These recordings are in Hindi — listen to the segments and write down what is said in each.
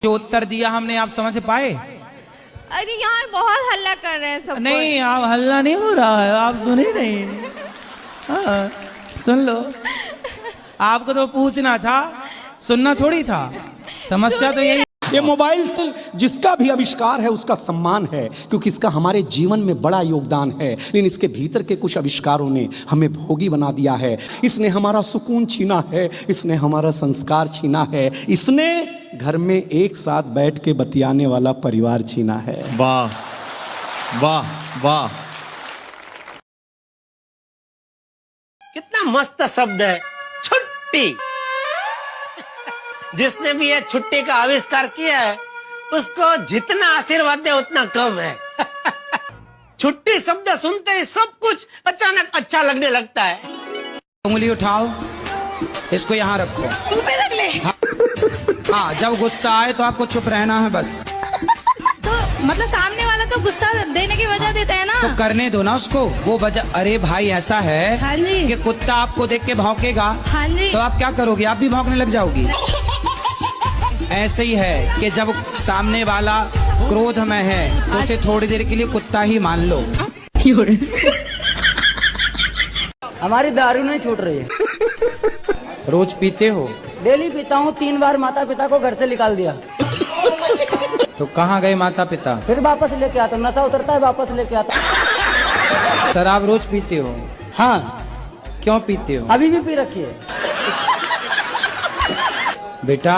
जो उत्तर दिया हमने, आप समझ पाए? अरे यहाँ बहुत हल्ला कर रहे हैं सब। नहीं, आप हल्ला नहीं हो रहा है, आप सुने नहीं। हाँ, सुन लो। आपको तो पूछना था, सुनना थोड़ी था। समस्या तो यही। ये मोबाइल से जिसका भी आविष्कार है उसका सम्मान है, क्योंकि इसका हमारे जीवन में बड़ा योगदान है। लेकिन इसके भीतर के कुछ आविष्कारों ने हमें भोगी बना दिया है। इसने हमारा सुकून छीना है, इसने हमारा संस्कार छीना है, इसने घर में एक साथ बैठ के बतियाने वाला परिवार छीना है। वाह वाह वाह, कितना मस्त शब्द है छुट्टी। जिसने भी ये छुट्टी का आविष्कार किया है उसको जितना आशीर्वाद दे उतना कम है। छुट्टी शब्द सुनते ही सब कुछ अचानक अच्छा लगने लगता है। उंगली उठाओ, इसको यहाँ रखो। मुंह पे रख ले। हाँ, जब गुस्सा आए तो आपको चुप रहना है बस। तो मतलब सामने वाला तो गुस्सा देने की वजह देता है ना, तो करने दो ना उसको वो वजह। अरे भाई, ऐसा है हाँ जी, कि कुत्ता आपको देख के भौंकेगा, हाँ जी, तो आप क्या करोगे? आप भी भौंकने लग जाओगी। ऐसे ही है कि जब सामने वाला क्रोध में है तो उसे थोड़ी देर के लिए कुत्ता ही मान लो। हमारी दारू नहीं छूट रही है। रोज पीते हो? डेली पीता हूँ। 3 बार माता पिता को घर से निकाल दिया। तो कहाँ गए माता पिता? फिर वापस लेके आता हूँ। नशा उतरता है वापस लेके आता हूँ। शराब रोज पीते हो? हाँ। क्यों पीते हो? अभी भी पी रखी है। बेटा,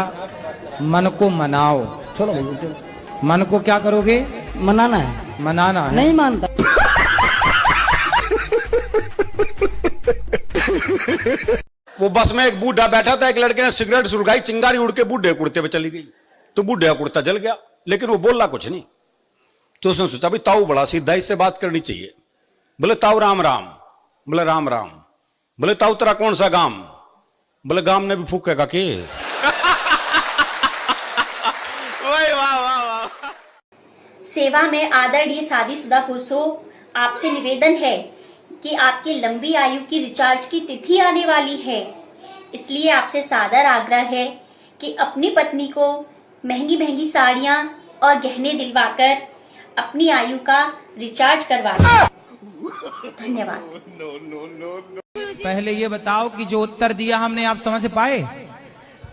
मन को मनाओ। छोड़ो भाई, चलो। मन को क्या करोगे? मनाना है। मनाना है। नहीं मानता। वो बस में एक बूढ़ा बैठा था, एक लड़के ने सिगरेट सुलगाई, चिंगारी उड़ के बूढ़े कुड़ते पे चली गई। तो बूढ़े का कुड़ता जल गया, लेकिन वो बोला कुछ नहीं। तो उसने सोचा भाई ताऊ बड़ा सीधा, इससे बात करनी चाहिए। बोले ताऊ राम राम। बोले राम राम। बोले ताऊ तेरा कौन सा गांव? बोले गांव ने भी फूकेगा के। सेवा में आदरणीय शादीशुदा पुरुषों, आपसे निवेदन है कि आपकी लंबी आयु की रिचार्ज की तिथि आने वाली है, इसलिए आपसे सादर आग्रह है कि अपनी पत्नी को महंगी महंगी साड़ियां और गहने दिलवाकर अपनी आयु का रिचार्ज करवा दें। धन्यवाद। पहले ये बताओ कि जो उत्तर दिया हमने, आप समझ पाए?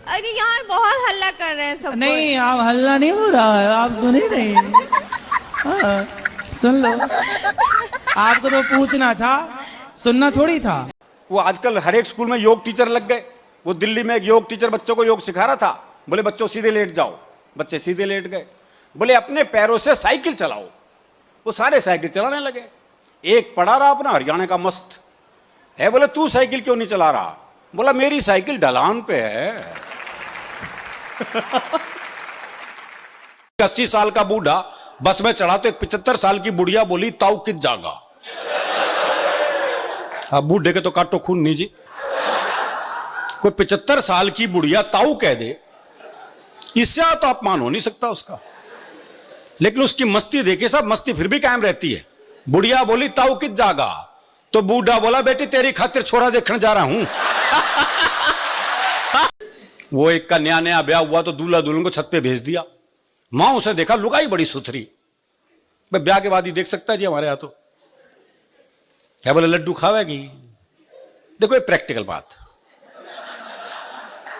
अरे यहाँ बहुत हल्ला कर रहे हैं सब। नहीं, आप हल्ला नहीं हो रहा है, आप सुने नहीं। हाँ, सुन लो। आपको तो पूछना था, सुनना थोड़ी था। वो आजकल हर एक स्कूल में योग टीचर लग गए। वो दिल्ली में एक योग टीचर बच्चों को योग सिखा रहा था। बोले बच्चों सीधे लेट जाओ। बच्चे सीधे लेट गए। बोले अपने पैरों से साइकिल चलाओ। वो सारे साइकिल चलाने लगे। एक पड़ा रहा अपना हरियाणा का मस्त है। बोले तू साइकिल क्यों नहीं चला रहा? बोला मेरी साइकिल ढलान पे है। 80 साल का बूढ़ा बस में चढ़ा तो एक 75 साल की बुढ़िया बोली ताऊ कित जागा। अब बूढ़े के तो काटो खून नहीं जी। कोई 75 साल की बुढ़िया ताऊ कह दे, इससे तो अपमान हो नहीं सकता उसका। लेकिन उसकी मस्ती देखिए, सब मस्ती फिर भी कायम रहती है। बुढ़िया बोली ताऊ कित जागा, तो बूढ़ा बोला बेटी तेरी खातिर छोरा देखने जा रहा हूं। वो एक का नया नया ब्याह हुआ तो दूल्हा दुल्हन को छत पे भेज दिया। मां उसे देखा, लुगाई बड़ी सुथरी। भाई ब्याह के बाद ही देख सकता है जी हमारे यहां तो। क्या बोले लड्डू खावेगी? देखो ये प्रैक्टिकल बात।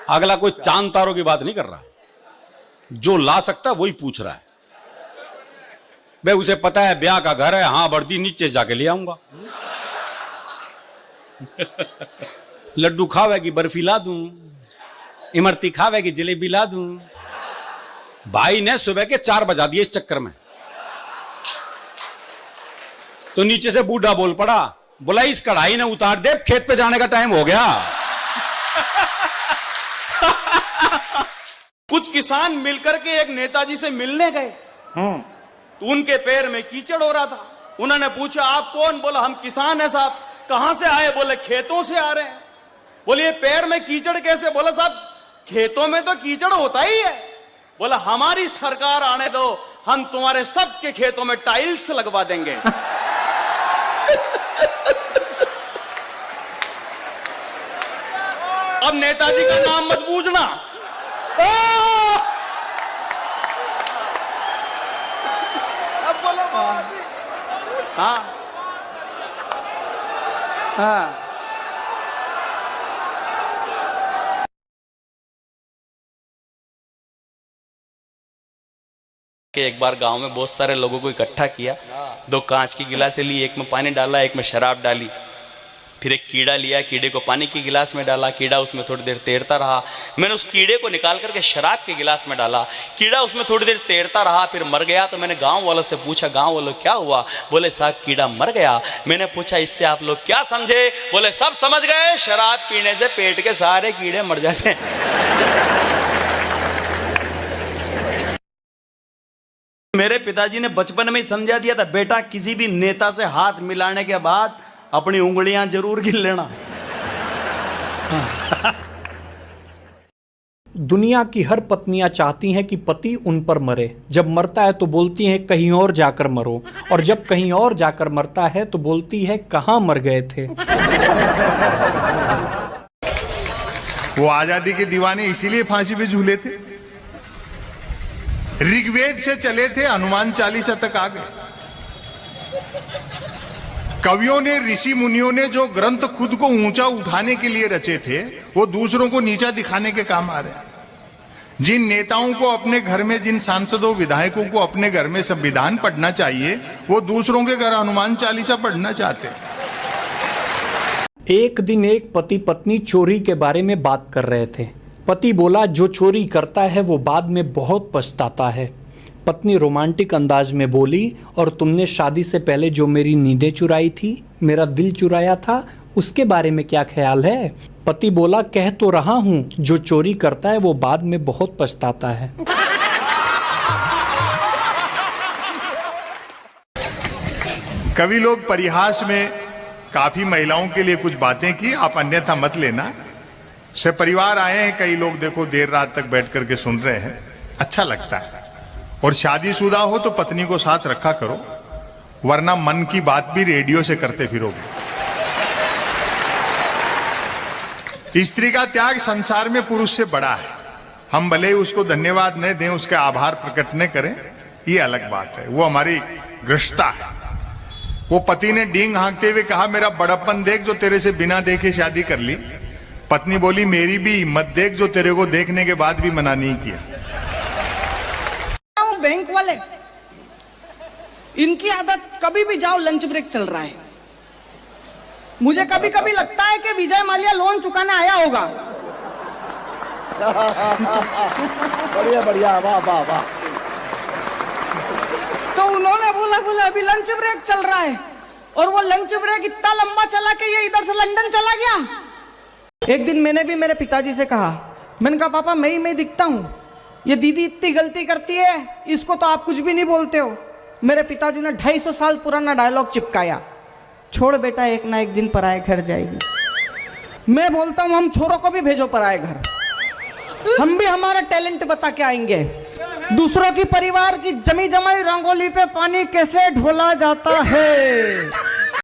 अगला कोई चांद तारों की बात नहीं कर रहा, जो ला सकता वही पूछ रहा है। भाई उसे पता है ब्याह का घर है, हाँ वर्दी नीचे जाके ले आऊंगा। लड्डू खावेगी बर्फी ला दूं, इमरती खावेगी जलेबी ला दूं। भाई ने सुबह के 4 बजा दिए इस चक्कर में। तो नीचे से बूढ़ा बोल पड़ा, बोला इस कढ़ाई ने उतार दे, खेत पे जाने का टाइम हो गया। कुछ किसान मिलकर के एक नेताजी से मिलने गए। तो उनके पैर में कीचड़ हो रहा था। उन्होंने पूछा आप कौन? बोला हम किसान है साहब। कहां से आए? बोले खेतों से आ रहे हैं। बोले ये पैर में कीचड़ कैसे? बोला साहब खेतों में तो कीचड़ होता ही है। बोला हमारी सरकार आने दो, हम तुम्हारे सबके खेतों में टाइल्स लगवा देंगे। अब नेताजी का नाम मत पूछना। हाँ हाँ। एक बार गांव में बहुत सारे लोगों को इकट्ठा किया, 2 कांच की गिलासें ली, एक में पानी डाला, एक में शराब डाली। फिर एक कीड़ा लिया, कीड़े को पानी के गिलास में डाला, कीड़ा उसमें थोड़ी देर तैरता रहा। मैंने उस कीड़े को निकाल करके शराब के गिलास में डाला, कीड़ा उसमें थोड़ी देर तैरता रहा, फिर मर गया। तो मैंने गांव वालों से पूछा, गांव वालों क्या हुआ? बोले साहब कीड़ा मर गया। मैंने पूछा इससे आप लोग क्या समझे? बोले सब समझ गए, शराब पीने से पेट के सारे कीड़े मर जाते हैं। मेरे पिताजी ने बचपन में ही समझा दिया था, बेटा किसी भी नेता से हाथ मिलाने के बाद अपनी उंगलियां जरूर गिन लेना। दुनिया की हर पत्नियां चाहती हैं कि पति उन पर मरे। जब मरता है तो बोलती हैं कहीं और जाकर मरो, और जब कहीं और जाकर मरता है तो बोलती है कहां मर गए थे। वो आजादी के दीवाने इसीलिए फांसी पे झूले थे। ऋग्वेद से चले थे, हनुमान चालीसा तक आ गए। कवियों ने, ऋषि मुनियों ने जो ग्रंथ खुद को ऊंचा उठाने के लिए रचे थे, वो दूसरों को नीचा दिखाने के काम आ रहे हैं। जिन नेताओं को अपने घर में, जिन सांसदों विधायकों को अपने घर में संविधान पढ़ना चाहिए, वो दूसरों के घर हनुमान चालीसा पढ़ना चाहते हैं। एक दिन एक पति पत्नी चोरी के बारे में बात कर रहे थे। पति बोला जो चोरी करता है वो बाद में बहुत पछताता है। पत्नी रोमांटिक अंदाज में बोली, और तुमने शादी से पहले जो मेरी नींदें चुराई थी, मेरा दिल चुराया था, उसके बारे में क्या ख्याल है? पति बोला कह तो रहा हूं, जो चोरी करता है वो बाद में बहुत पछताता है। कवि लोग परिहास में काफी महिलाओं के लिए कुछ बातें की, आप अन्यथा मत लेना। से परिवार आए हैं कई लोग, देखो देर रात तक बैठ करके सुन रहे हैं, अच्छा लगता है। और शादीशुदा हो तो पत्नी को साथ रखा करो, वरना मन की बात भी रेडियो से करते फिरोगे। स्त्री का त्याग संसार में पुरुष से बड़ा है। हम भले ही उसको धन्यवाद न दें, उसका आभार प्रकट न करें, ये अलग बात है, वो हमारी गृहस्था है। वो पति ने डींग हाँकते हुए कहा मेरा बड़प्पन देख जो तेरे से बिना देखे शादी कर ली। पत्नी बोली मेरी भी हिम्मत देख जो तेरे को देखने के बाद भी मना नहीं किया। बैंक वाले, इनकी आदत, कभी भी जाओ लंच ब्रेक चल रहा है। मुझे कभी कभी लगता है कि विजय माल्या लोन चुकाने आया होगा। बढ़िया बढ़िया, वाह वाह वाह। तो उन्होंने बोला अभी लंच ब्रेक चल रहा है, और वो लंच ब्रेक इतना लंबा चला कि ये इधर से लंदन चला गया। एक दिन मैंने भी मेरे पिताजी से कहा, मैंने कहा पापा मैं ही दिखता हूँ, ये दीदी इतनी गलती करती है, इसको तो आप कुछ भी नहीं बोलते हो। मेरे पिताजी ने 250 साल पुराना डायलॉग चिपकाया, छोड़ बेटा एक ना एक दिन पराए घर जाएगी। मैं बोलता हूँ हम छोरों को भी भेजो पराए घर, हम भी हमारा टैलेंट बता के आएंगे। दूसरों की परिवार की जमी जमाई रंगोली पे पानी कैसे ढोला जाता है।